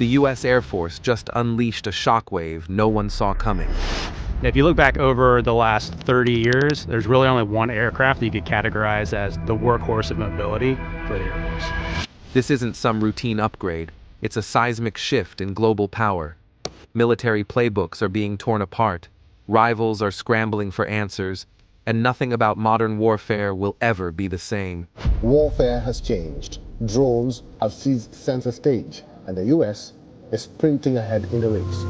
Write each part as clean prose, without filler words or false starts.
The US Air Force just unleashed a shockwave no one saw coming. If you look back over the last 30 years, there's really only one aircraft that you could categorize as the workhorse of mobility for the Air Force. This isn't some routine upgrade. It's a seismic shift in global power. Military playbooks are being torn apart. Rivals are scrambling for answers, and nothing about modern warfare will ever be the same. Warfare has changed. Drones have seized center stage, and the US is sprinting ahead in the race.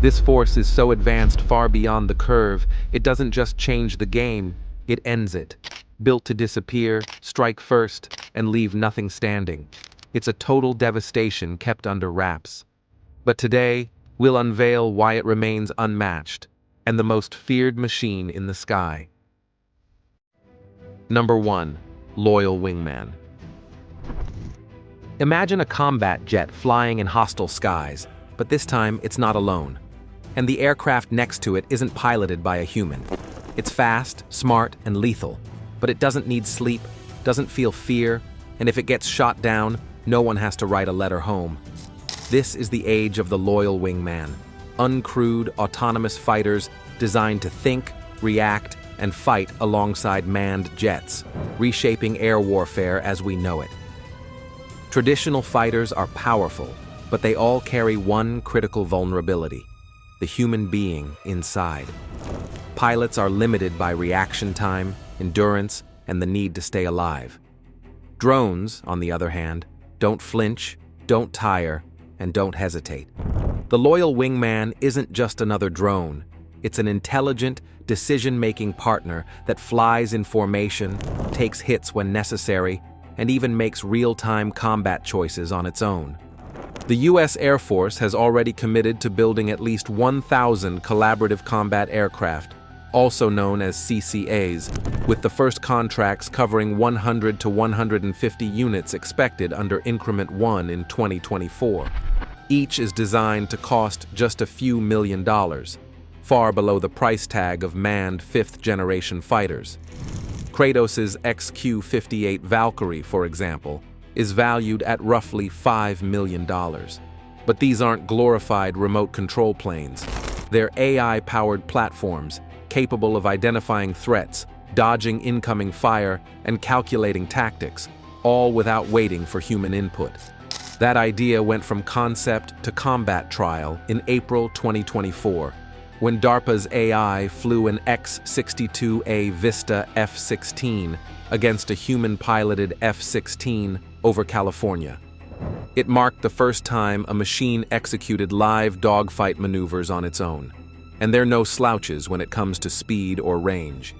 This force is so advanced far beyond the curve, it doesn't just change the game, it ends it. Built to disappear, strike first, and leave nothing standing. It's a total devastation kept under wraps. But today, we'll unveil why it remains unmatched, and the most feared machine in the sky. Number 1. Loyal Wingman. Imagine a combat jet flying in hostile skies, but this time it's not alone. And the aircraft next to it isn't piloted by a human. It's fast, smart, and lethal, but it doesn't need sleep, doesn't feel fear, and if it gets shot down, no one has to write a letter home. This is the age of the loyal wingman. Uncrewed, autonomous fighters designed to think, react, and fight alongside manned jets, reshaping air warfare as we know it. Traditional fighters are powerful, but they all carry one critical vulnerability: the human being inside. Pilots are limited by reaction time, endurance, and the need to stay alive. Drones, on the other hand, don't flinch, don't tire, and don't hesitate. The loyal wingman isn't just another drone. It's an intelligent, decision-making partner that flies in formation, takes hits when necessary, and even makes real-time combat choices on its own. The US Air Force has already committed to building at least 1,000 collaborative combat aircraft, also known as CCAs, with the first contracts covering 100 to 150 units expected under Increment 1 in 2024. Each is designed to cost just a few $1,000,000, far below the price tag of manned fifth-generation fighters. Kratos's XQ-58 Valkyrie, for example, is valued at roughly $5 million. But these aren't glorified remote control planes. They're AI-powered platforms, capable of identifying threats, dodging incoming fire, and calculating tactics, all without waiting for human input. That idea went from concept to combat trial in April 2024, when DARPA's AI flew an X-62A Vista F-16 against a human-piloted F-16 over California. It marked the first time a machine executed live dogfight maneuvers on its own. And they're no slouches when it comes to speed or range.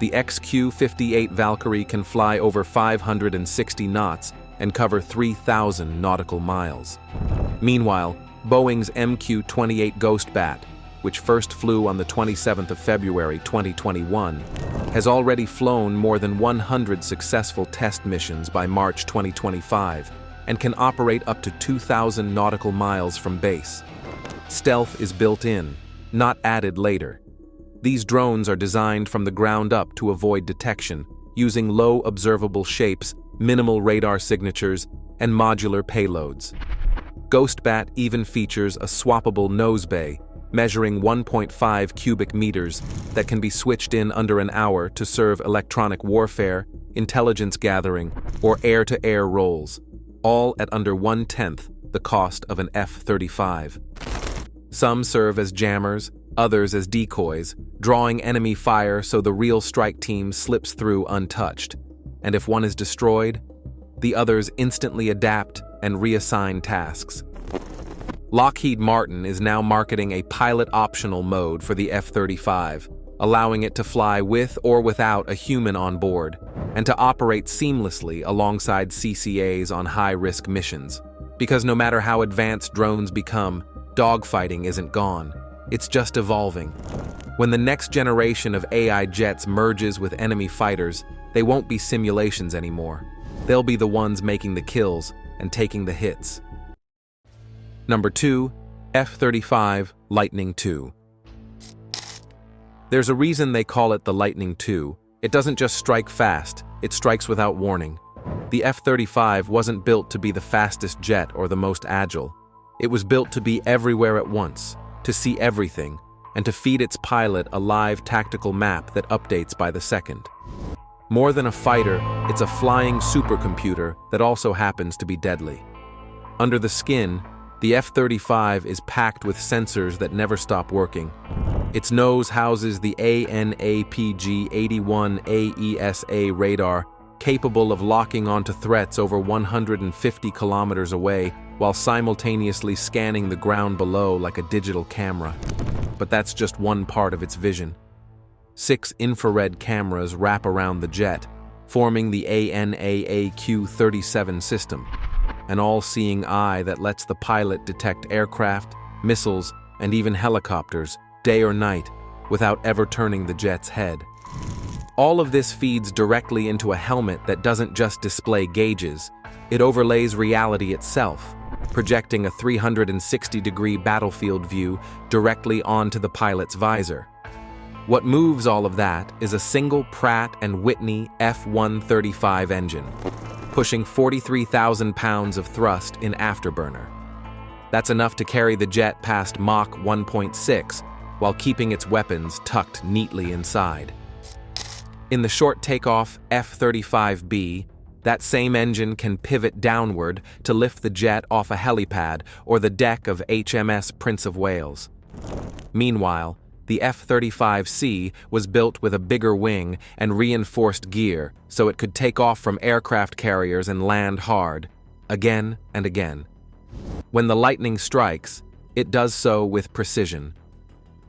The XQ-58 Valkyrie can fly over 560 knots and cover 3,000 nautical miles. Meanwhile, Boeing's MQ-28 Ghostbat, which first flew on the 27th of February 2021, has already flown more than 100 successful test missions by March 2025 and can operate up to 2,000 nautical miles from base. Stealth is built in, not added later. These drones are designed from the ground up to avoid detection, using low observable shapes, minimal radar signatures, and modular payloads. Ghostbat even features a swappable nose bay, measuring 1.5 cubic meters, that can be switched in under an hour to serve electronic warfare, intelligence gathering, or air-to-air roles, all at under 1/10 the cost of an F-35. Some serve as jammers, others as decoys, drawing enemy fire so the real strike team slips through untouched. And if one is destroyed, the others instantly adapt and reassign tasks. Lockheed Martin is now marketing a pilot-optional mode for the F-35, allowing it to fly with or without a human on board, and to operate seamlessly alongside CCAs on high-risk missions. Because no matter how advanced drones become, dogfighting isn't gone. It's just evolving. When the next generation of AI jets merges with enemy fighters, they won't be simulations anymore. They'll be the ones making the kills and taking the hits. Number 2. F-35 Lightning II. There's a reason they call it the Lightning II. It doesn't just strike fast, it strikes without warning. The F-35 wasn't built to be the fastest jet or the most agile. It was built to be everywhere at once, to see everything, and to feed its pilot a live tactical map that updates by the second. More than a fighter, it's a flying supercomputer that also happens to be deadly. Under the skin, the F-35 is packed with sensors that never stop working. Its nose houses the ANAPG-81 AESA radar, capable of locking onto threats over 150 kilometers away while simultaneously scanning the ground below like a digital camera. But that's just one part of its vision. 6 infrared cameras wrap around the jet, forming the ANAAQ-37 system, an all-seeing eye that lets the pilot detect aircraft, missiles, and even helicopters, day or night, without ever turning the jet's head. All of this feeds directly into a helmet that doesn't just display gauges, it overlays reality itself, projecting a 360-degree battlefield view directly onto the pilot's visor. What moves all of that is a single Pratt & Whitney F135 engine, pushing 43,000 pounds of thrust in afterburner. That's enough to carry the jet past Mach 1.6 while keeping its weapons tucked neatly inside. In the short takeoff F-35B, that same engine can pivot downward to lift the jet off a helipad or the deck of HMS Prince of Wales. Meanwhile, the F-35C was built with a bigger wing and reinforced gear so it could take off from aircraft carriers and land hard, again and again. When the Lightning strikes, it does so with precision.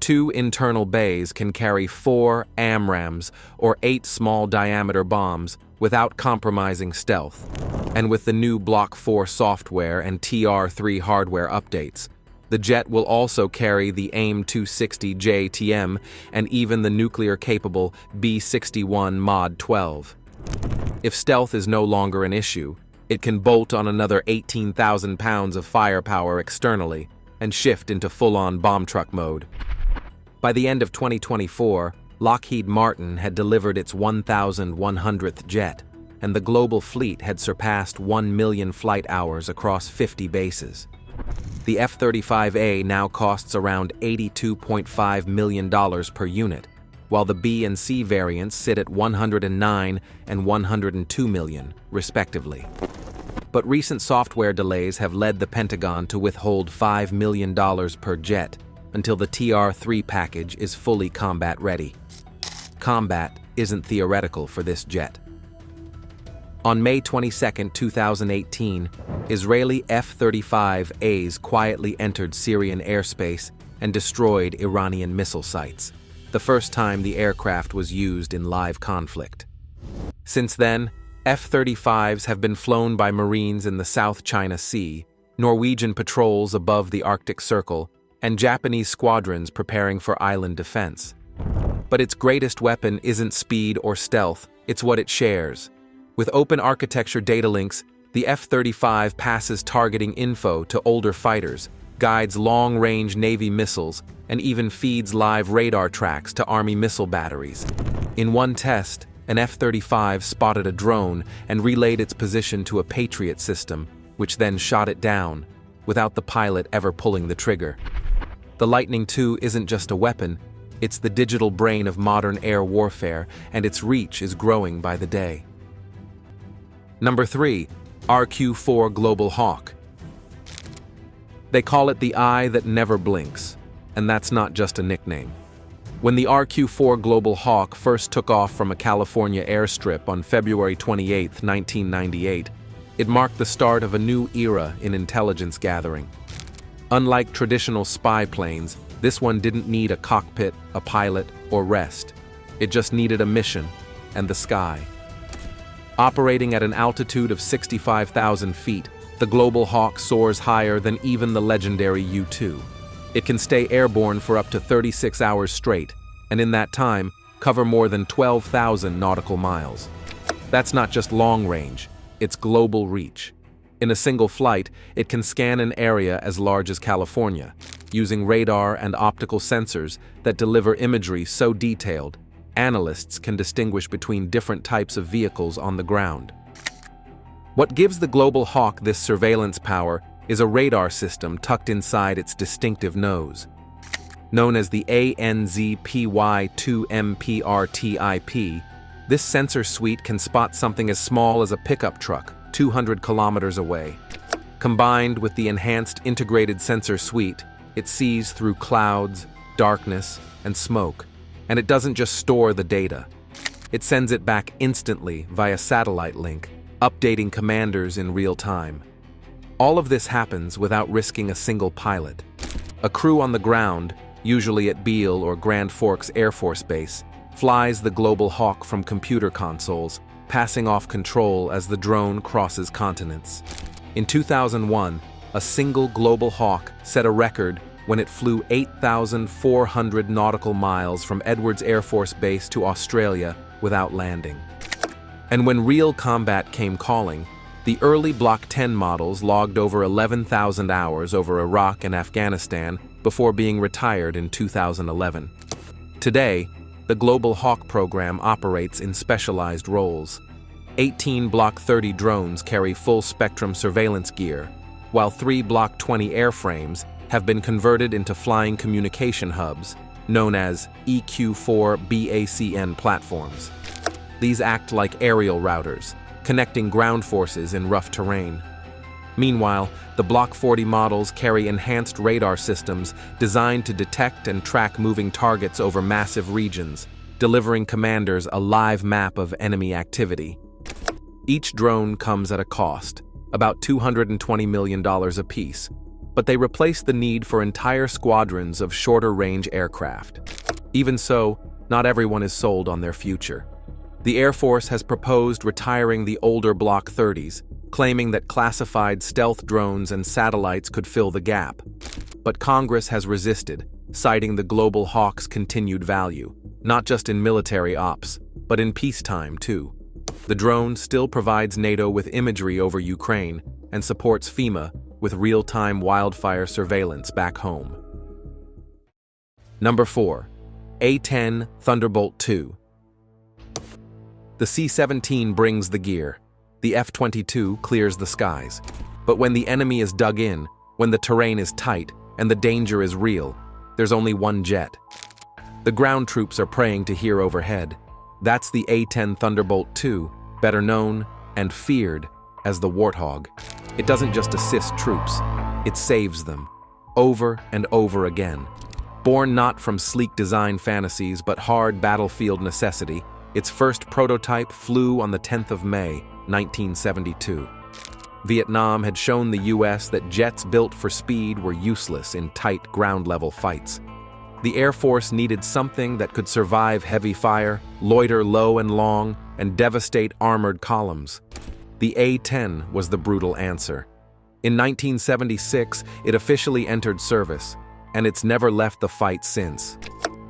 2 internal bays can carry 4 AMRAAMs or 8 small-diameter bombs without compromising stealth. And with the new Block 4 software and TR-3 hardware updates, the jet will also carry the AIM-260 JTM and even the nuclear-capable B-61 Mod 12. If stealth is no longer an issue, it can bolt on another 18,000 pounds of firepower externally and shift into full-on bomb truck mode. By the end of 2024, Lockheed Martin had delivered its 1,100th jet, and the global fleet had surpassed 1 million flight hours across 50 bases. The F-35A now costs around $82.5 million per unit, while the B and C variants sit at $109 and $102 million, respectively. But recent software delays have led the Pentagon to withhold $5 million per jet until the TR-3 package is fully combat-ready. Combat isn't theoretical for this jet. On May 22, 2018, Israeli F-35As quietly entered Syrian airspace and destroyed Iranian missile sites, the first time the aircraft was used in live conflict. Since then, F-35s have been flown by Marines in the South China Sea, Norwegian patrols above the Arctic Circle, and Japanese squadrons preparing for island defense. But its greatest weapon isn't speed or stealth, it's what it shares. With open architecture data links, the F-35 passes targeting info to older fighters, guides long-range Navy missiles, and even feeds live radar tracks to Army missile batteries. In one test, an F-35 spotted a drone and relayed its position to a Patriot system, which then shot it down, without the pilot ever pulling the trigger. The Lightning II isn't just a weapon, it's the digital brain of modern air warfare, and its reach is growing by the day. Number 3. RQ4 Global Hawk. They call it the eye that never blinks, and that's not just a nickname. When the RQ4 Global Hawk first took off from a California airstrip on February 28, 1998, it marked the start of a new era in intelligence gathering. Unlike traditional spy planes, this one didn't need a cockpit, a pilot, or rest. It just needed a mission and the sky. Operating at an altitude of 65,000 feet, the Global Hawk soars higher than even the legendary U-2. It can stay airborne for up to 36 hours straight, and in that time, cover more than 12,000 nautical miles. That's not just long range, it's global reach. In a single flight, it can scan an area as large as California, using radar and optical sensors that deliver imagery so detailed, analysts can distinguish between different types of vehicles on the ground. What gives the Global Hawk this surveillance power is a radar system tucked inside its distinctive nose. Known as the ANZPY2MPRTIP, this sensor suite can spot something as small as a pickup truck 200 kilometers away. Combined with the enhanced integrated sensor suite, it sees through clouds, darkness, and smoke, and it doesn't just store the data. It sends it back instantly via satellite link, updating commanders in real time. All of this happens without risking a single pilot. A crew on the ground, usually at Beale or Grand Forks Air Force Base, flies the Global Hawk from computer consoles, passing off control as the drone crosses continents. In 2001, a single Global Hawk set a record when it flew 8,400 nautical miles from Edwards Air Force Base to Australia without landing. And when real combat came calling, the early Block 10 models logged over 11,000 hours over Iraq and Afghanistan before being retired in 2011. Today, the Global Hawk program operates in specialized roles. 18 Block 30 drones carry full-spectrum surveillance gear, while 3 Block 20 airframes have been converted into flying communication hubs, known as EQ4 BACN platforms. These act like aerial routers, connecting ground forces in rough terrain. Meanwhile, the Block 40 models carry enhanced radar systems designed to detect and track moving targets over massive regions, delivering commanders a live map of enemy activity. Each drone comes at a cost, about $220 million apiece, but they replace the need for entire squadrons of shorter-range aircraft. Even so, not everyone is sold on their future. The Air Force has proposed retiring the older Block 30s, claiming that classified stealth drones and satellites could fill the gap. But Congress has resisted, citing the Global Hawk's continued value, not just in military ops, but in peacetime too. The drone still provides NATO with imagery over Ukraine and supports FEMA with real-time wildfire surveillance back home. Number 4. A10 Thunderbolt 2. The C17 brings the gear. The F22 clears the skies. But when the enemy is dug in, when the terrain is tight, and the danger is real, there's only one jet. The ground troops are praying to hear overhead. That's the A10 Thunderbolt 2, better known and feared as the Warthog. It doesn't just assist troops, it saves them, over and over again. Born not from sleek design fantasies but hard battlefield necessity, its first prototype flew on the 10th of May, 1972. Vietnam had shown the US that jets built for speed were useless in tight ground-level fights. The Air Force needed something that could survive heavy fire, loiter low and long, and devastate armored columns. The A-10 was the brutal answer. In 1976, it officially entered service, and it's never left the fight since.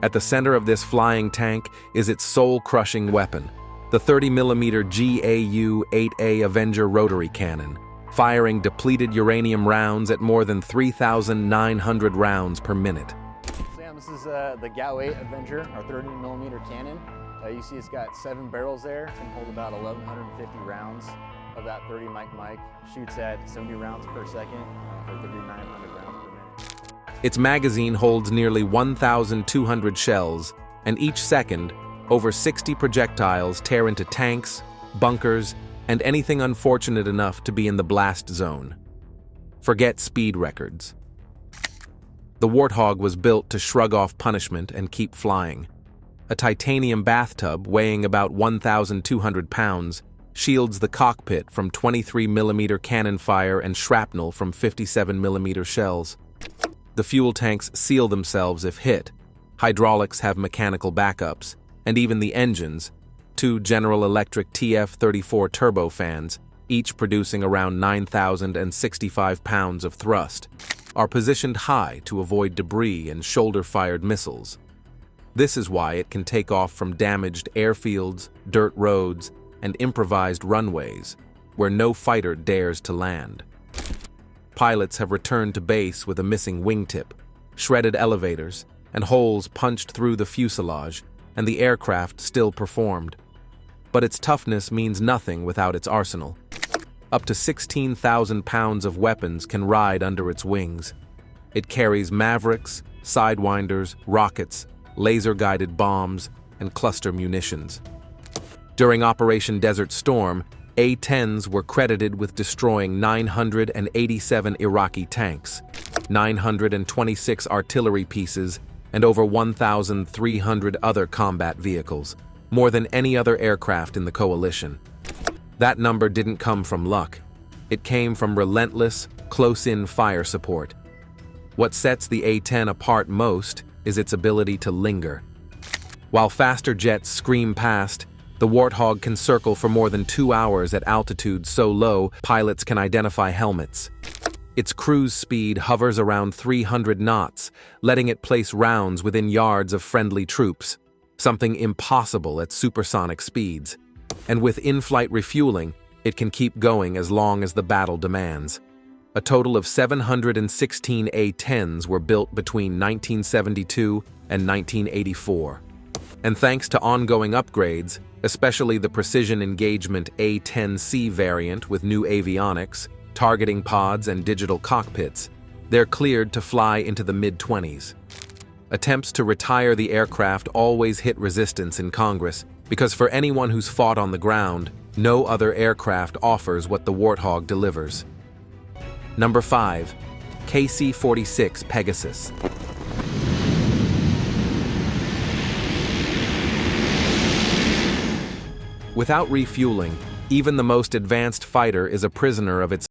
At the center of this flying tank is its soul-crushing weapon, the 30mm GAU-8A Avenger rotary cannon, firing depleted uranium rounds at more than 3,900 rounds per minute. Sam, this is the GAU-8 Avenger, our 30mm cannon. You see it's got 7 barrels there, can hold about 1,150 rounds of that 30 mic. Shoots at 70 rounds per second for 3,900 rounds per minute. Its magazine holds nearly 1,200 shells, and each second, over 60 projectiles tear into tanks, bunkers, and anything unfortunate enough to be in the blast zone. Forget speed records. The Warthog was built to shrug off punishment and keep flying. A titanium bathtub weighing about 1,200 pounds shields the cockpit from 23mm cannon fire and shrapnel from 57mm shells. The fuel tanks seal themselves if hit, hydraulics have mechanical backups, and even the engines, 2 General Electric TF34 turbofans, each producing around 9,065 pounds of thrust, are positioned high to avoid debris and shoulder-fired missiles. This is why it can take off from damaged airfields, dirt roads, and improvised runways, where no fighter dares to land. Pilots have returned to base with a missing wingtip, shredded elevators, and holes punched through the fuselage, and the aircraft still performed. But its toughness means nothing without its arsenal. Up to 16,000 pounds of weapons can ride under its wings. It carries Mavericks, Sidewinders, rockets, laser-guided bombs, and cluster munitions. During Operation Desert Storm, A-10s were credited with destroying 987 Iraqi tanks, 926 artillery pieces, and over 1,300 other combat vehicles, more than any other aircraft in the coalition. That number didn't come from luck. It came from relentless, close-in fire support. What sets the A-10 apart most is its ability to linger. While faster jets scream past, the Warthog can circle for more than 2 hours at altitudes so low pilots can identify helmets. Its cruise speed hovers around 300 knots, letting it place rounds within yards of friendly troops, something impossible at supersonic speeds. And with in-flight refueling, it can keep going as long as the battle demands. A total of 716 A-10s were built between 1972 and 1984. And thanks to ongoing upgrades, especially the precision engagement A-10C variant with new avionics, targeting pods, and digital cockpits, they're cleared to fly into the mid-20s. Attempts to retire the aircraft always hit resistance in Congress, because for anyone who's fought on the ground, no other aircraft offers what the Warthog delivers. Number 5. KC-46 Pegasus. Without refueling, even the most advanced fighter is a prisoner of its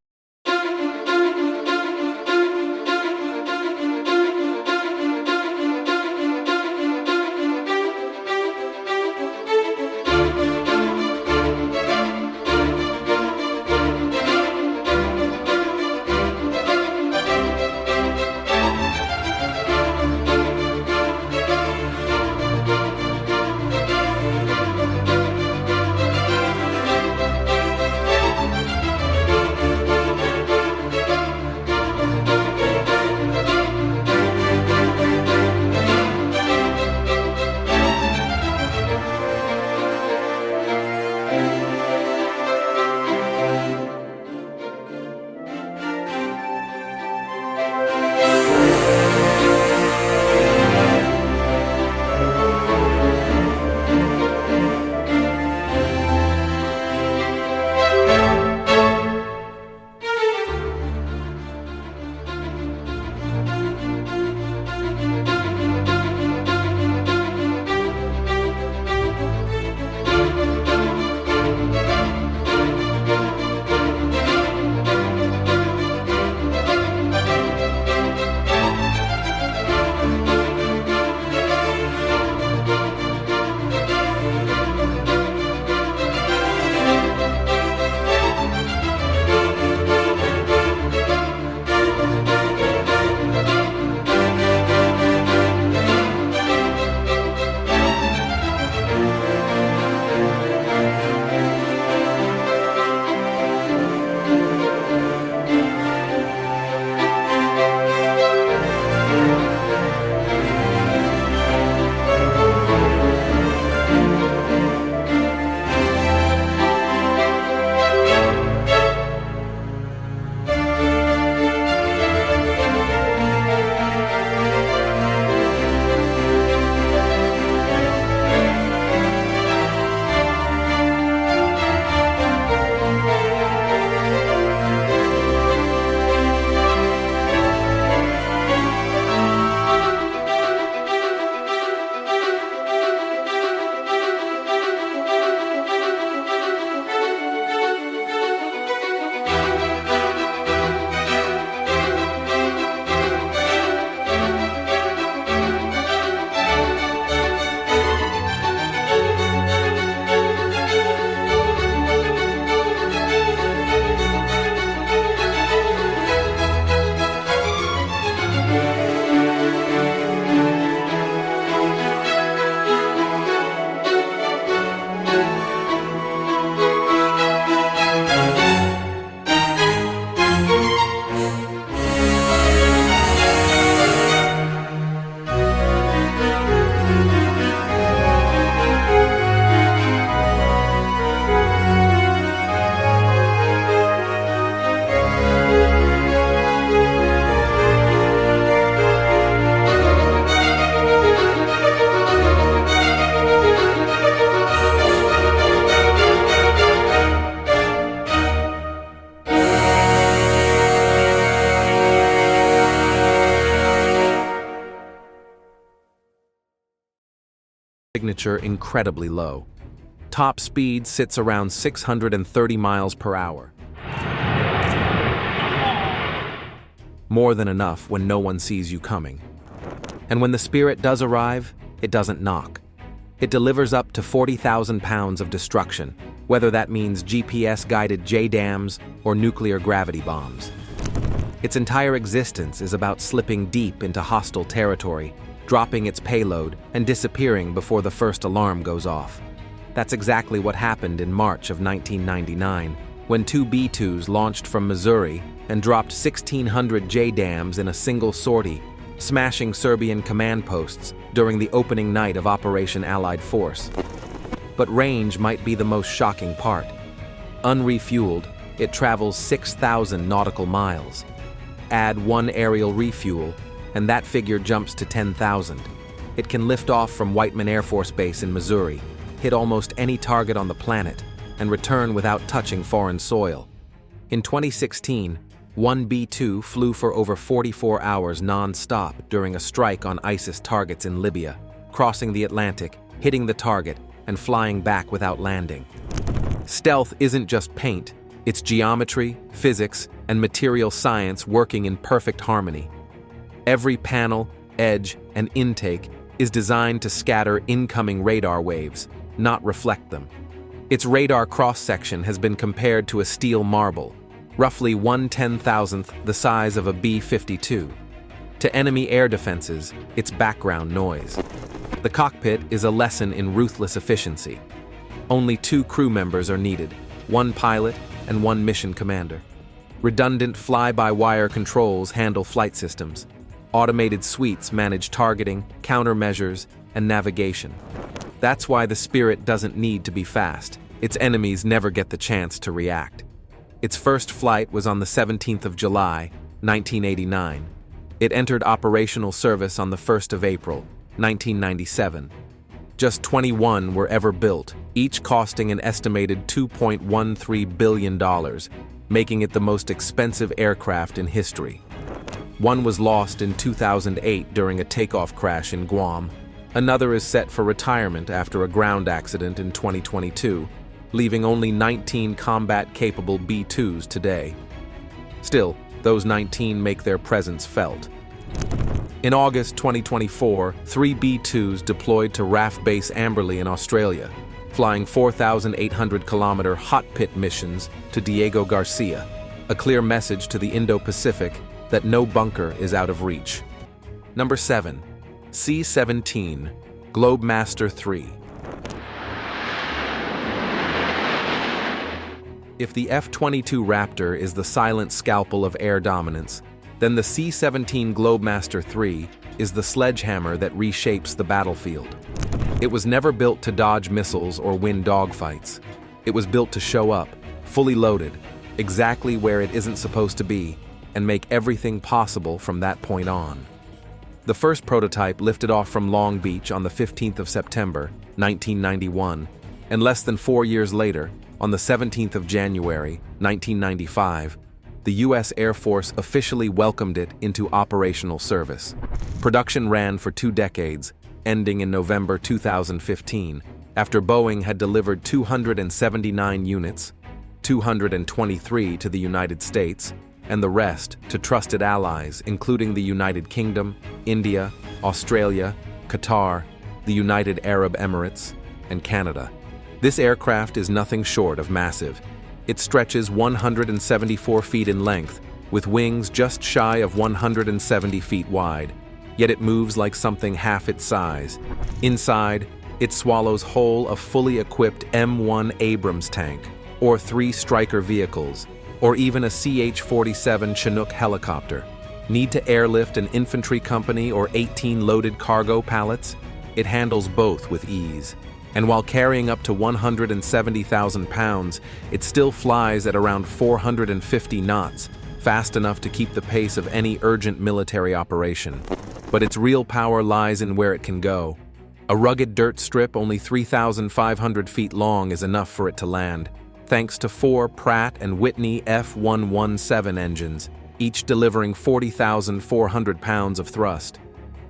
signature incredibly low. Top speed sits around 630 miles per hour. More than enough when no one sees you coming. And when the Spirit does arrive, it doesn't knock. It delivers up to 40,000 pounds of destruction, whether that means GPS-guided JDAMs or nuclear gravity bombs. Its entire existence is about slipping deep into hostile territory, dropping its payload, and disappearing before the first alarm goes off. That's exactly what happened in March of 1999, when two B-2s launched from Missouri and dropped 1,600 JDAMs in a single sortie, smashing Serbian command posts during the opening night of Operation Allied Force. But range might be the most shocking part. Unrefueled, it travels 6,000 nautical miles. Add one aerial refuel, and that figure jumps to 10,000. It can lift off from Whiteman Air Force Base in Missouri, hit almost any target on the planet, and return without touching foreign soil. In 2016, one B-2 flew for over 44 hours non-stop during a strike on ISIS targets in Libya, crossing the Atlantic, hitting the target, and flying back without landing. Stealth isn't just paint, it's geometry, physics, and material science working in perfect harmony. Every panel, edge, and intake is designed to scatter incoming radar waves, not reflect them. Its radar cross-section has been compared to a steel marble, roughly 1/10,000th the size of a B-52. To enemy air defenses, it's background noise. The cockpit is a lesson in ruthless efficiency. Only 2 crew members are needed, 1 pilot and 1 mission commander. Redundant fly-by-wire controls handle flight systems. Automated suites manage targeting, countermeasures, and navigation. That's why the Spirit doesn't need to be fast. Its enemies never get the chance to react. Its first flight was on the 17th of July, 1989. It entered operational service on the 1st of April, 1997. Just 21 were ever built, each costing an estimated $2.13 billion, making it the most expensive aircraft in history. One was lost in 2008 during a takeoff crash in Guam. Another is set for retirement after a ground accident in 2022, leaving only 19 combat-capable B-2s today. Still, those 19 make their presence felt. In August 2024, 3 B-2s deployed to RAF Base Amberley in Australia, flying 4,800-kilometer hot pit missions to Diego Garcia, a clear message to the Indo-Pacific that no bunker is out of reach. Number 7. C17 Globemaster 3. If the F22 Raptor is the silent scalpel of air dominance, then the C17 Globemaster 3 is the sledgehammer that reshapes the battlefield. It was never built to dodge missiles or win dogfights. It was built to show up, fully loaded, exactly where it isn't supposed to be, and make everything possible from that point on. The first prototype lifted off from Long Beach on the 15th of September, 1991, and less than 4 years later, on the 17th of January, 1995, the U.S. Air Force officially welcomed it into operational service. Production ran for 2 decades, ending in November 2015, after Boeing had delivered 279 units, 223 to the United States, and the rest to trusted allies including the United Kingdom, India, Australia, Qatar, the United Arab Emirates, and Canada. This aircraft is nothing short of massive. It stretches 174 feet in length, with wings just shy of 170 feet wide, yet it moves like something half its size. Inside, it swallows whole a fully equipped M1 Abrams tank, or 3 Stryker vehicles, or even a CH-47 Chinook helicopter. Need to airlift an infantry company or 18 loaded cargo pallets? It handles both with ease. And while carrying up to 170,000 pounds, it still flies at around 450 knots, fast enough to keep the pace of any urgent military operation. But its real power lies in where it can go. A rugged dirt strip only 3,500 feet long is enough for it to land, thanks to 4 Pratt & Whitney F117 engines, each delivering 40,400 pounds of thrust.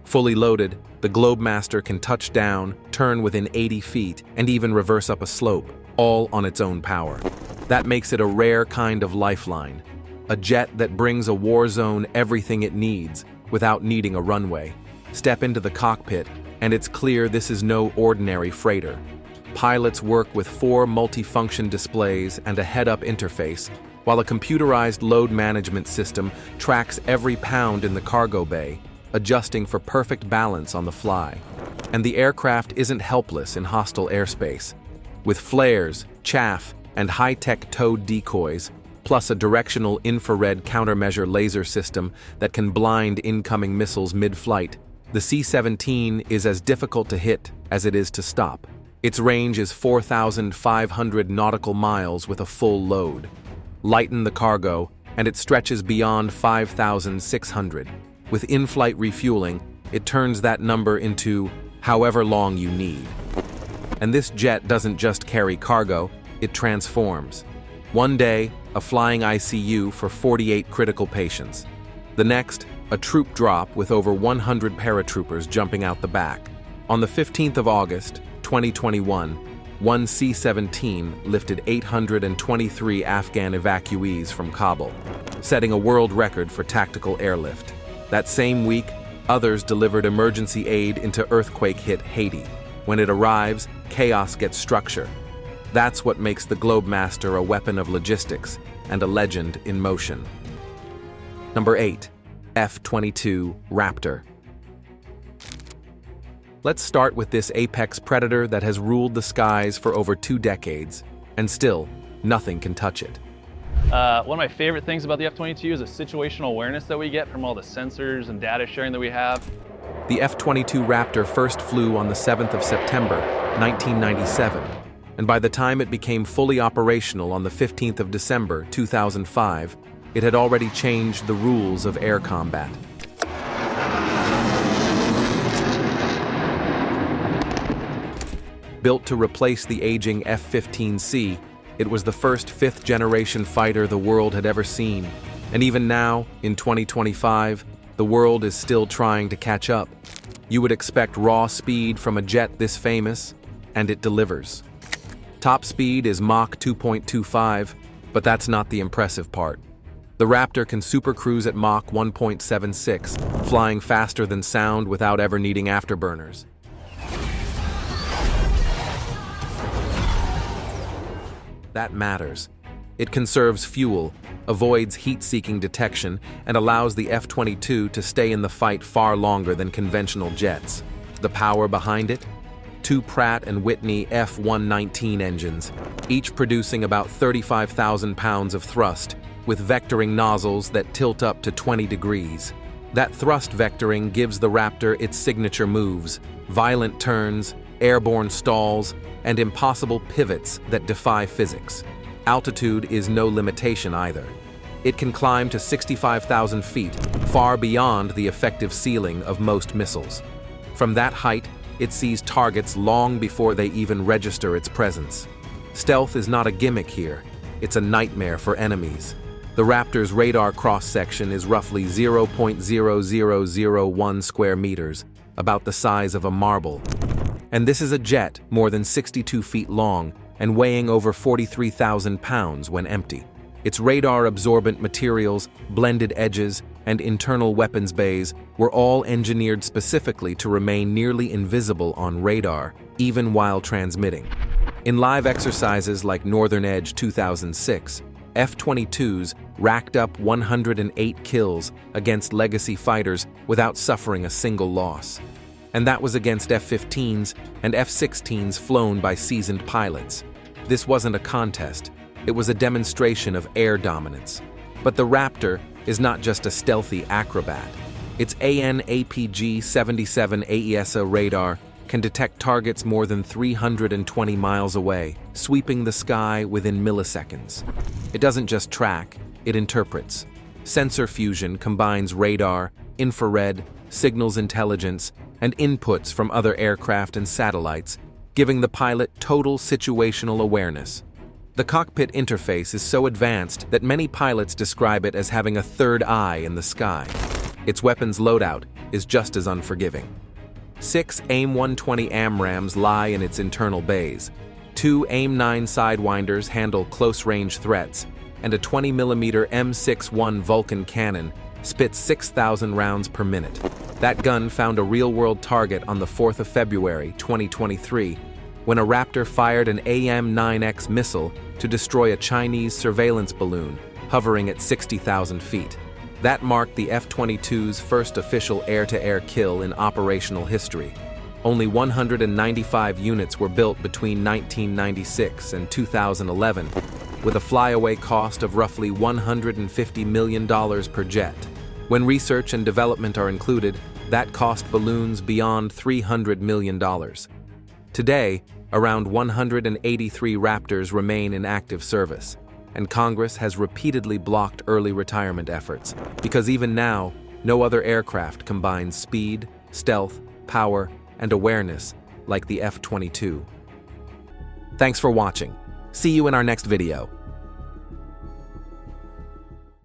Fully loaded, the Globemaster can touch down, turn within 80 feet, and even reverse up a slope, all on its own power. That makes it a rare kind of lifeline, a jet that brings a war zone everything it needs without needing a runway. Step into the cockpit, and it's clear this is no ordinary freighter. Pilots work with 4 multifunction displays and a head-up interface, while a computerized load management system tracks every pound in the cargo bay, adjusting for perfect balance on the fly. And the aircraft isn't helpless in hostile airspace. With flares, chaff, and high-tech towed decoys, plus a directional infrared countermeasure laser system that can blind incoming missiles mid-flight, the C-17 is as difficult to hit as it is to stop. Its range is 4,500 nautical miles with a full load. Lighten the cargo, and it stretches beyond 5,600. With in-flight refueling, it turns that number into however long you need. And this jet doesn't just carry cargo, it transforms. One day, a flying ICU for 48 critical patients. The next, a troop drop with over 100 paratroopers jumping out the back. On the 15th of August, 2021, one C-17 lifted 823 Afghan evacuees from Kabul, setting a world record for tactical airlift. That same week, others delivered emergency aid into earthquake-hit Haiti. When it arrives, chaos gets structure. That's what makes the Globemaster a weapon of logistics and a legend in motion. Number 8. F22 Raptor. Let's start with this apex predator that has ruled the skies for over 2 decades, and still, nothing can touch it. One of my favorite things about the F-22 is the situational awareness that we get from all the sensors and data sharing that we have. The F-22 Raptor first flew on the 7th of September, 1997, and by the time it became fully operational on the 15th of December, 2005, it had already changed the rules of air combat. Built to replace the aging F-15C, it was the first 5th-generation fighter the world had ever seen. And even now, in 2025, the world is still trying to catch up. You would expect raw speed from a jet this famous, and it delivers. Top speed is Mach 2.25, but that's not the impressive part. The Raptor can supercruise at Mach 1.76, flying faster than sound without ever needing afterburners. That matters. It conserves fuel, avoids heat-seeking detection, and allows the F-22 to stay in the fight far longer than conventional jets. The power behind it? 2 Pratt & Whitney F-119 engines, each producing about 35,000 pounds of thrust, with vectoring nozzles that tilt up to 20 degrees. That thrust vectoring gives the Raptor its signature moves, violent turns, airborne stalls, and impossible pivots that defy physics. Altitude is no limitation either. It can climb to 65,000 feet, far beyond the effective ceiling of most missiles. From that height, it sees targets long before they even register its presence. Stealth is not a gimmick here, it's a nightmare for enemies. The Raptor's radar cross-section is roughly 0.0001 square meters, about the size of a marble. And this is a jet more than 62 feet long and weighing over 43,000 pounds when empty. Its radar-absorbent materials, blended edges, and internal weapons bays were all engineered specifically to remain nearly invisible on radar, even while transmitting. In live exercises like Northern Edge 2006, F-22s racked up 108 kills against legacy fighters without suffering a single loss. And that was against F-15s and F-16s flown by seasoned pilots. This wasn't a contest, it was a demonstration of air dominance. But the Raptor is not just a stealthy acrobat. Its AN/APG-77 AESA radar can detect targets more than 320 miles away, sweeping the sky within milliseconds. It doesn't just track, it interprets. Sensor fusion combines radar, infrared, signals intelligence, and inputs from other aircraft and satellites, giving the pilot total situational awareness. The cockpit interface is so advanced that many pilots describe it as having a third eye in the sky. Its weapons loadout is just as unforgiving. 6 AIM-120 AMRAAMs lie in its internal bays. 2 AIM-9 Sidewinders handle close-range threats, and a 20mm M61 Vulcan cannon spits 6,000 rounds per minute. That gun found a real-world target on the 4th of February, 2023, when a Raptor fired an AIM-9X missile to destroy a Chinese surveillance balloon hovering at 60,000 feet. That marked the F-22's first official air-to-air kill in operational history. Only 195 units were built between 1996 and 2011, with a flyaway cost of roughly $150 million per jet. When research and development are included, that cost balloons beyond $300 million. Today, around 183 Raptors remain in active service, and Congress has repeatedly blocked early retirement efforts, because even now, no other aircraft combines speed, stealth, power, and awareness like the F-22. Thanks for watching. See you in our next video.